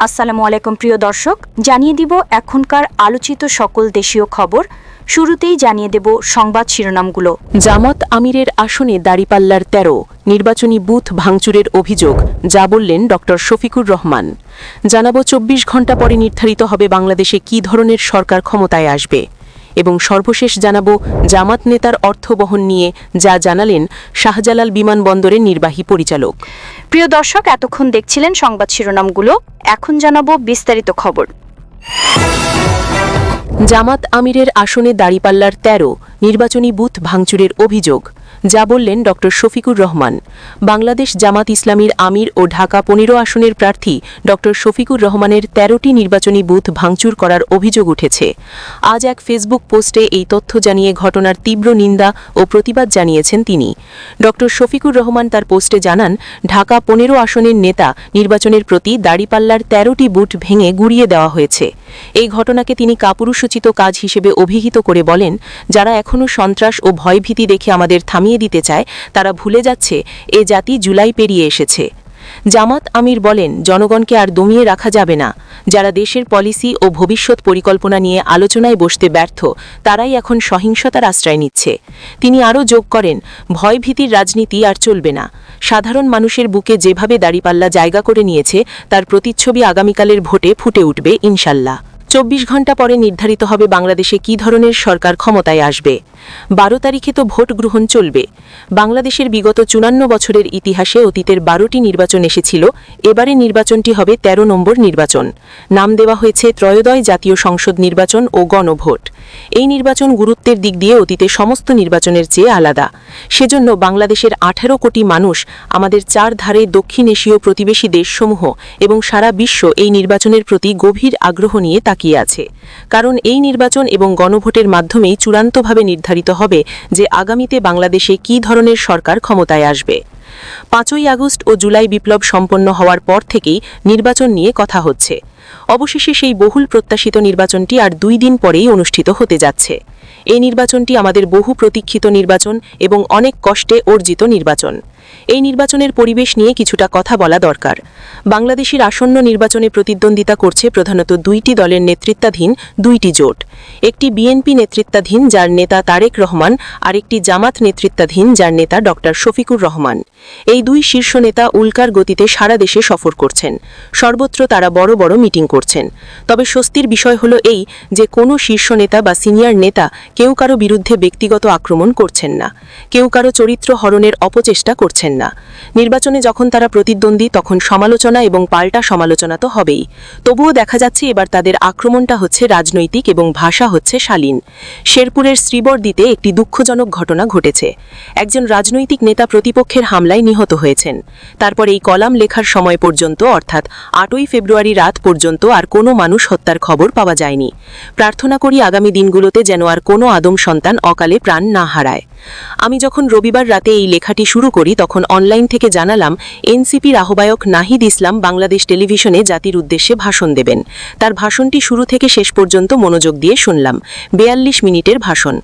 আসসালামু আলাইকুম প্রিয় দর্শক, জানিয়ে দিব এখনকার আলোচিত সকল দেশীয় খবর। শুরুতেই জানিয়ে দেব সংবাদ শিরোনামগুলো। জামাত আমিরের আসনে দাঁড়িপাল্লার ১৩, নির্বাচনী বুথ ভাঙচুরের অভিযোগ, যা বললেন ড শফিকুর রহমান। জানাবো ২৪ ঘণ্টা পরে নির্ধারিত হবে বাংলাদেশে কী ধরনের সরকার ক্ষমতায় আসবে। এবং সর্বশেষ জানাবো জামাত নেতার অর্থ বহন নিয়ে যা জানালেন শাহজালাল বিমানবন্দরের নির্বাহী পরিচালক। প্রিয় দর্শক, এতক্ষণ দেখছিলেন সংবাদ শিরোনামগুলো, এখন জানাবো বিস্তারিত খবর। জামাত আমিরের আসনে দাঁড়িপাল্লার ১৩, নির্বাচনী বুথ ভাঙচুরের অভিযোগ, যা বললেন ড শফিকুর রহমান। বাংলাদেশ জামাত ইসলামীর আমির ও ঢাকা ১৫ আসনের প্রার্থী ড শফিকুর রহমানের ১৩টি নির্বাচনী বুথ ভাঙচুর করার অভিযোগ উঠেছে। আজ এক ফেসবুক পোস্টে এই তথ্য জানিয়ে ঘটনার তীব্র নিন্দা ও প্রতিবাদ জানিয়েছেন তিনি। ড শফিকুর রহমান তার পোস্টে জানান, ঢাকা ১৫ আসনের নেতা নির্বাচনের প্রতি দাঁড়িপাল্লার ১৩টি বুথ ভেঙে গুঁড়িয়ে দেওয়া হয়েছে। এই ঘটনাকে তিনি কাপুরুষোচিত কাজ হিসেবে অভিহিত করে বলেন, যারা এখনও সন্ত্রাস ও ভয়ভীতি দেখে আমাদের থামিয়ে দিতে চায়, তারা ভুলে যাচ্ছে এ জাতি জুলাই পেরিয়ে এসেছে। জামাত আমির বলেন, জনগণকে আর দমিয়ে রাখা যাবে না। যারা দেশের পলিসি ও ভবিষ্যৎ পরিকল্পনা নিয়ে আলোচনায় বসতে ব্যর্থ, তারাই এখন সহিংসতার আশ্রয় নিচ্ছে। তিনি আরও যোগ করেন, ভয়ভীতির রাজনীতি আর চলবে না। সাধারণ মানুষের বুকে যেভাবে দাঁড়িপাল্লা জায়গা করে নিয়েছে, তার প্রতিচ্ছবি আগামীকালের ভোটে ফুটে উঠবে ইনশাল্লাহ। ২৪ ঘণ্টা পরে নির্ধারিত হবে বাংলাদেশে কী ধরনের সরকার ক্ষমতায় আসবে। ১২ তারিখে তো ভোট গ্রহণ চলবে। বাংলাদেশের বিগত ৫৪ বছরের ইতিহাসে অতীতের ১২টি নির্বাচন এসেছিল, এবারে নির্বাচনটি হবে ১৩ নম্বর নির্বাচন। নাম দেওয়া হয়েছে ত্রয়োদয় জাতীয় সংসদ নির্বাচন ও গণভোট। এই নির্বাচন গুরুত্বের দিক দিয়ে অতীতে সমস্ত নির্বাচনের চেয়ে আলাদা। সেজন্য বাংলাদেশের ১৮ কোটি মানুষ, আমাদের চার ধারে দক্ষিণ এশীয় প্রতিবেশী দেশসমূহ এবং সারা বিশ্ব এই নির্বাচনের প্রতি গভীর আগ্রহ নিয়ে তাকিয়ে আছে। কারণ এই নির্বাচন এবং গণভোটের মাধ্যমেই চূড়ান্তভাবে নির্ধারিত হবে যে আগামীতে বাংলাদেশে কী ধরনের সরকার ক্ষমতায় আসবে। ৫ই আগস্ট ও জুলাই বিপ্লব সম্পন্ন হওয়ার পর থেকেই নির্বাচন নিয়ে কথা হচ্ছে। অবশেষে সেই বহুল প্রত্যাশিত নির্বাচনটি আর ২ দিন পরেই অনুষ্ঠিত হতে যাচ্ছে। এই নির্বাচনটি আমাদের বহু প্রতীক্ষিত নির্বাচন এবং অনেক কষ্টে অর্জিত নির্বাচন। এই নির্বাচনের পরিবেশ নিয়ে কিছুটা কথা বলা দরকার। বাংলাদেশের আসন্ন নির্বাচনে প্রতিদ্বন্দ্বিতা করছে প্রধানত ২টি দলের নেতৃত্বাধীন ২টি জোট। একটি বিএনপি নেতৃত্বাধীন, যার নেতা তারেক রহমান, আর একটি জামাত নেতৃত্বাধীন, যার নেতা ড শফিকুর রহমান। এই দুই শীর্ষ নেতা উল্কার গতিতে সারা দেশে সফর করছেন। সর্বত্র তারা বড় বড় মিটিং করছেন। তবে স্বস্তির বিষয় হলো এই যে কোনো শীর্ষ নেতা বা সিনিয়র নেতা কেউ কারো বিরুদ্ধে ব্যক্তিগত আক্রমণ করছেন না, কেউ কারো চরিত্র হরণের অপচেষ্টা করছেন না। নির্বাচনে যখন তারা প্রতিদ্বন্দ্বী, তখন সমালোচনা এবং পাল্টা সমালোচনা তো হবেই। তবুও দেখা যাচ্ছে এবার তাদের আক্রমণটা হচ্ছে রাজনৈতিক এবং ভাষা হচ্ছে শালীন। শেরপুরের শ্রীবরদীতে একটি দুঃখজনক ঘটনা ঘটেছে। একজন রাজনৈতিক নেতা প্রতিপক্ষের হামলায় নিহত হয়েছেন। তারপর এই কলাম লেখার সময় পর্যন্ত, অর্থাৎ ৮ই ফেব্রুয়ারি রাত পর্যন্ত আর কোনো মানুষ হত্যার খবর পাওয়া যায়নি। প্রার্থনা করি আগামী দিনগুলোতে যেন আর কোনো আদম সন্তান অকালে প্রাণ না হারায়। আমি যখন রবিবার রাতে এই লেখাটি শুরু করি, তখন অনলাইন থেকে জানালাম এনসিপির আহ্বায়ক নাহিদ ইসলাম বাংলাদেশ টেলিভিশনে জাতির উদ্দেশ্যে ভাষণ দেবেন। তার ভাষণটি শুরু থেকে শেষ পর্যন্ত মনোযোগ দিয়ে শুনলাম। ৪২ মিনিটের ভাষণ।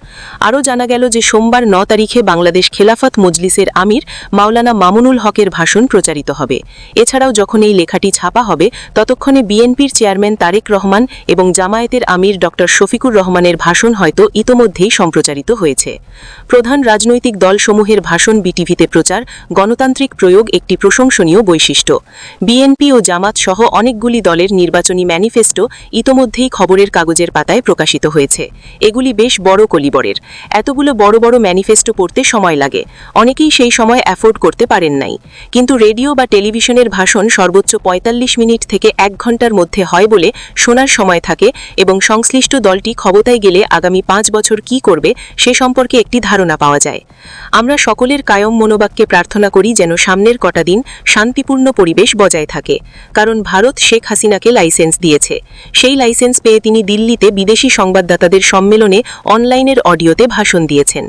আরও জানা গেল যে সোমবার ৯ তারিখে বাংলাদেশ খেলাফত মজলিসের আমির মাওলানা মামুনুল হকের ভাষণ প্রচারিত হবে। এছাড়াও যখন এই লেখাটি ছাপা হবে, ততক্ষণে বিএনপির চেয়ারম্যান তারেক রহমান এবং জামায়াতের আমির ড শফিকুর রহমানের ভাষণ হয়তো ইতোমধ্যেই সম্প্রচারিত হয়েছে। প্রধান রাজনৈতিক দলসমূহের ভাষণ বিটিভিতে প্রচার, গণতান্ত্রিক প্রয়োগ একটি প্রশংসনীয় বৈশিষ্ট্য। বিএনপি ও জামাত সহ অনেকগুলি দলের নির্বাচনী ম্যানিফেস্টো ইতোমধ্যেই খবরের কাগজের পাতায় প্রকাশিত হয়েছে। এগুলি বেশ বড় কলিবরের। এতগুলো বড় বড় ম্যানিফেস্টো পড়তে সময় লাগে। অনেকেই সেই সময় অ্যাফোর্ড করতে পারেন নাই। কিন্তু রেডিও বা টেলিভিশনের ভাষণ সর্বোচ্চ ৪৫ মিনিট থেকে ১ ঘণ্টার মধ্যে হয় বলে শোনার সময় থাকে এবং সংশ্লিষ্ট দলটি ক্ষমতায় গেলে আগামী ৫ বছর কী করবে সে সম্পর্কে একটি ধারণা পাওয়া যায়। আমরা সকলের কায়ম মনোবাক্যে প্রার্থনা করি যেন সামনের কটা দিন শান্তিপূর্ণ পরিবেশ বজায় থাকে। কারণ ভারত শেখ হাসিনাকে লাইসেন্স দিয়েছে। সেই লাইসেন্স পেয়ে তিনি দিল্লিতে বিদেশি সংবাদদাতাদের সম্মেলনে অনলাইনের অডিওতে ভাষণ দিয়েছেন।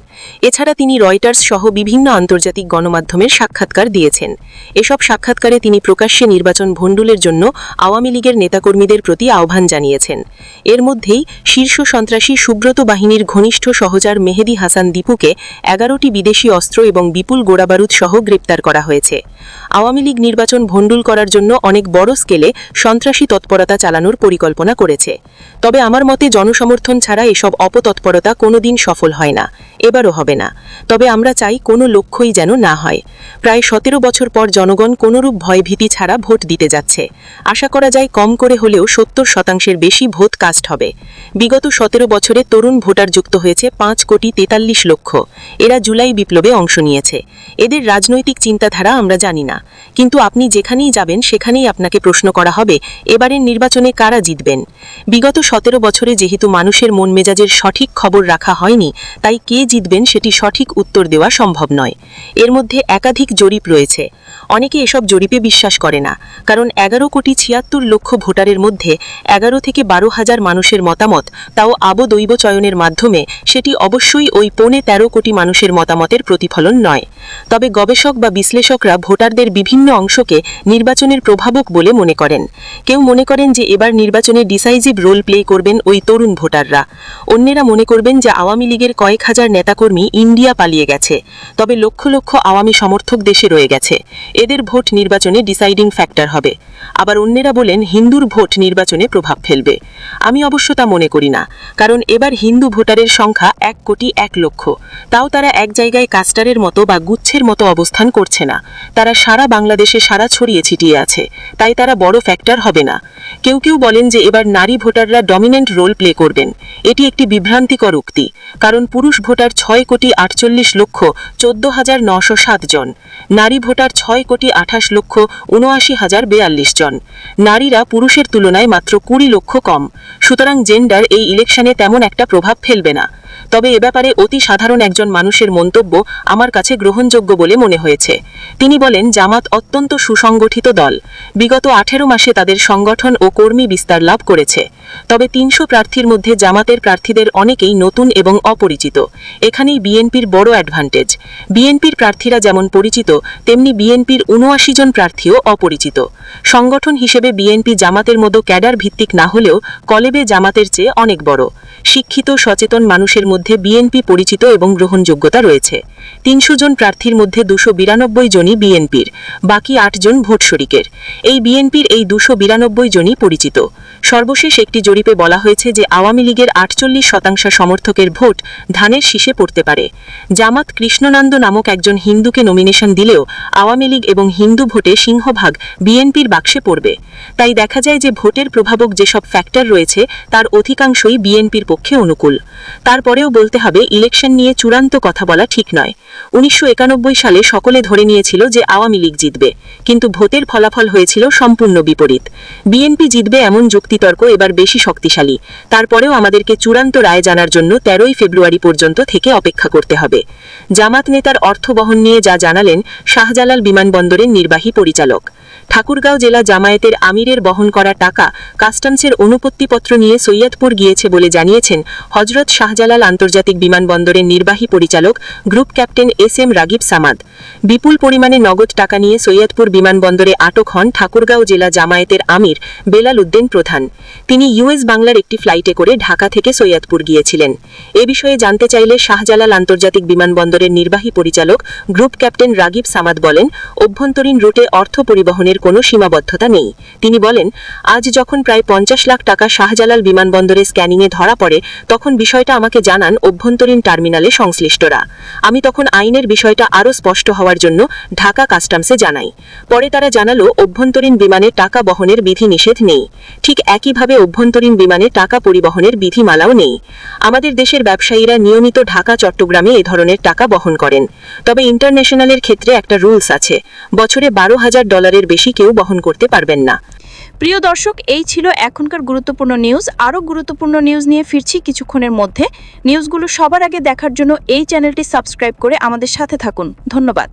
এছাড়া তিনি রয়টার্স সহ বিভিন্ন আন্তর্জাতিক গণমাধ্যমের সাক্ষাৎকার দিয়েছেন। এসব সাক্ষাৎকারে তিনি প্রকাশ্যে নির্বাচন ভণ্ডুলের জন্য আওয়ামী লীগের নেতাকর্মীদের প্রতি আহ্বান জানিয়েছেন। এর মধ্যেই শীর্ষ সন্ত্রাসী সুব্রত বাহিনীর ঘনিষ্ঠ সহচর মেহেদী হাসান দীপুকে ১১টি বিদেশি অস্ত্র এবং বিপুল গোড়াবারুদ সহ গ্রেপ্তার করা হয়েছে। আওয়ামী লীগ নির্বাচন ভণ্ডুল করার জন্য অনেক বড় স্কেলে সন্ত্রাসী তৎপরতা চালানোর পরিকল্পনা করেছে। তবে আমার মতে জনসমর্থন ছাড়া এসব অপতৎপরতা কোনোদিন সফল হয় না, এবারও হবে না। তবে আমরা চাই কোনো লক্ষ্যই যেন না হয়। প্রায় 17 বছর পর জনগণ কোনোরূপ ভয়ভীতি ছাড়া ভোট দিতে যাচ্ছে। আশা করা যায় কম করে হলেও 70% বেশি ভোট কাস্ট হবে। বিগত 17 বছরে তরুণ ভোটার যুক্ত হয়েছে 5,43,00,000। এরা জুলাই বিপ্লবে অংশ নিয়েছে। এদের রাজনৈতিক চিন্তাধারা আমরা জানি না, কিন্তু আপনি যেখানেই যাবেন সেখানেই আপনাকে প্রশ্ন করা হবে এবারের নির্বাচনে কারা জিতবেন। বিগত 17 বছরে যেহেতু মানুষের মন মেজাজের সঠিক খবর রাখা হয়নি, তাই কে জিতবেন সেটি সঠিক উত্তর দেওয়া সম্ভব নয়। এর মধ্যে একাধিক জরিপ রয়েছে। অনেকে এসব জরিপে বিশ্বাস করে না, কারণ 11,76,00,000 ভোটারের মধ্যে 11 থেকে 12,000 মানুষের মতামত, তাও আবদৈব চয়নের মাধ্যমে, সেটি অবশ্যই ওই 13 কোটি মানুষের মতামতের প্রতিফলন নয়। তবে গবেষক বা বিশ্লেষকরা ভোটারদের বিভিন্ন অংশকে নির্বাচনের প্রভাবক বলে মনে করেন। কেউ মনে করেন যে এবার নির্বাচনে ডিসাইজিভ রোল প্লে করবেন ওই তরুণ ভোটাররা। অন্যেরা মনে করবেন যে আওয়ামী লীগের কয়েক হাজার নেতাকর্মী ইন্ডিয়া পালিয়ে গেছে, তবে লক্ষ লক্ষ আওয়ামী সমর্থক দেশে রয়ে গেছে। এদের ভোট নির্বাচনে ডিসাইডিং ফ্যাক্টর হবে। আবার অন্যেরা বলেন হিন্দুর ভোট নির্বাচনে প্রভাব ফেলবে। আমি অবশ্য তা মনে করি না, কারণ এবার হিন্দু ভোটারের সংখ্যা 1,01,00,000। তাও তারা এক জায়গায় কাস্টারের মতো বা গুচ্ছের মতো অবস্থান করছে না। তারা সারা বাংলাদেশে সারা ছড়িয়ে ছিটিয়ে আছে, তাই তারা বড় ফ্যাক্টর হবে না। কেউ কেউ বলেন যে এবার নারী ভোটাররা ডমিনেন্ট রোল প্লে করবেন। এটি একটি বিভ্রান্তিকর উক্তি, কারণ পুরুষ ভোটার 6,48,14,907 জন, নারী ভোটার 6,28,79,042 জন। নারীরা পুরুষের তুলনায় মাত্র 20 লক্ষ কম। সুতরাং জেন্ডার এই ইলেকশনে তেমন একটা প্রভাব ফেলবে না। তবে এ ব্যাপারে অতি সাধারণ একজন মানুষের মন্তব্য আমার কাছে গ্রহণযোগ্য বলে মনে হয়েছে। তিনি বলেন, জামাত অত্যন্ত সুসংগঠিত দল। বিগত 18 মাসে তাদের সংগঠন ও কর্মী বিস্তার লাভ করেছে। তবে 300 প্রার্থীর মধ্যে জামাতের প্রার্থীদের অনেকেই নতুন এবং অপরিচিত। এখানেই বিএনপির বড় অ্যাডভান্টেজ। বিএনপির প্রার্থীরা যেমন পরিচিত, তেমনি বিএনপির 79 জন প্রার্থীও অপরিচিত। সংগঠন হিসেবে বিএনপি জামাতের মতো ক্যাডার ভিত্তিক না হলেও কলেবে জামাতের চেয়ে অনেক বড়। শিক্ষিত সচেতন মানুষের মধ্যে বিএনপি পরিচিত এবং গ্রহণযোগ্যতা রয়েছে। 300 জন প্রার্থীর মধ্যে 292 জনই বিএনপির, বাকি 8 জন ভোট শরিকের। এই বিএনপির এই 292 জনই পরিচিত। সর্বশেষ একটি জরিপে বলা হয়েছে যে আওয়ামী লীগের 48% সমর্থকের ভোট ধানের শীষে পড়তে পারে। জামাত কৃষ্ণনন্দ নামক একজন হিন্দুকে নমিনেশন দিলেও আওয়ামী লীগ এবং হিন্দু ভোটে সিংহভাগ বিএনপির বাক্সে পড়বে। তাই দেখা যায় যে ভোটের প্রভাবক যেসব ফ্যাক্টর রয়েছে তার অধিকাংশই বিএনপির পক্ষে অনুকূল। তারপরেও বলতে হবে, ইলেকশন নিয়ে চূড়ান্ত কথা বলা ঠিক নয়। 1991 সালে সকলে ধরে নিয়েছিল যে আওয়ামী লীগ জিতবে, কিন্তু ভোটের ফলাফল হয়েছিল সম্পূর্ণ বিপরীত। বিএনপি জিতবে এমন যুক্তিতর্ক এবার বেশি শক্তিশালী। তারপরেও আমাদেরকে চূড়ান্ত রায় জানার জন্য 13 ফেব্রুয়ারি পর্যন্ত থেকে অপেক্ষা করতে হবে। জামাত নেতার অর্থ বহন নিয়ে যা জানালেন শাহজালাল বিমানবন্দরের নির্বাহী পরিচালক। ঠাকুরগাঁও জেলা জামায়াতের আমিরের বহন করা টাকা কাস্টমসের অনুপত্তিপত্র নিয়ে সৈয়দপুর গিয়েছে বলে জানিয়েছেন হযরত শাহজালাল আন্তর্জাতিক বিমানবন্দরের নির্বাহী পরিচালক group captain SM Ragib Samad. বিপুল পরিমাণে নগদ টাকা নিয়ে সৈয়দপুর বিমানবন্দরে আটক হন ঠাকুরগাঁও জেলা জামায়াতের আমির বেলাল উদ্দিন প্রধান। তিনি US বাংলার একটি ফ্লাইটে করে ঢাকা থেকে সৈয়দপুর গিয়েছিলেন। এ বিষয়ে জানতে চাইলে শাহজালাল আন্তর্জাতিক বিমানবন্দরের নির্বাহী পরিচালক গ্রুপ ক্যাপ্টেন রাগিব সামাদ বলেন, অভ্যন্তরীণ রুটে অর্থ পরিবহনের কোনো সীমাবদ্ধতা নেই। তিনি বলেন, আজ যখন প্রায় 50 লাখ টাকা শাহজালাল বিমানবন্দরে স্ক্যানিংয়ে ধরা পড়ে, তখন বিষয়টা আমাকে জানান অভ্যন্তরীণ টার্মিনালে সংশ্লিষ্টরা। আমি তখন আইনের বিষয়টা আরও স্পষ্ট হওয়ার জন্য ঢাকা কাস্টমসে জানাই। পরে তারা জানালো অভ্যন্তরীণ বিমানে টাকা বহনের বিধিনিষেধ নেই। ঠিক একইভাবে অভ্যন্তরীণ বিমানে টাকা পরিবহনের বিধিমালাও নেই। আমাদের দেশের ব্যবসায়ীরা নিয়মিত ঢাকা চট্টগ্রামে এ ধরনের টাকা বহন করেন। তবে ইন্টারন্যাশনালের ক্ষেত্রে একটা রুলস আছে, বছরে $12,000 বেশি কেউ বহন করতে পারবেন না। প্রিয় দর্শক, এই ছিল এখনকার গুরুত্বপূর্ণ নিউজ। আরও গুরুত্বপূর্ণ নিউজ নিয়ে ফিরছি কিছুক্ষণের মধ্যে। নিউজগুলো সবার আগে দেখার জন্য এই চ্যানেলটি সাবস্ক্রাইব করে আমাদের সাথে থাকুন। ধন্যবাদ।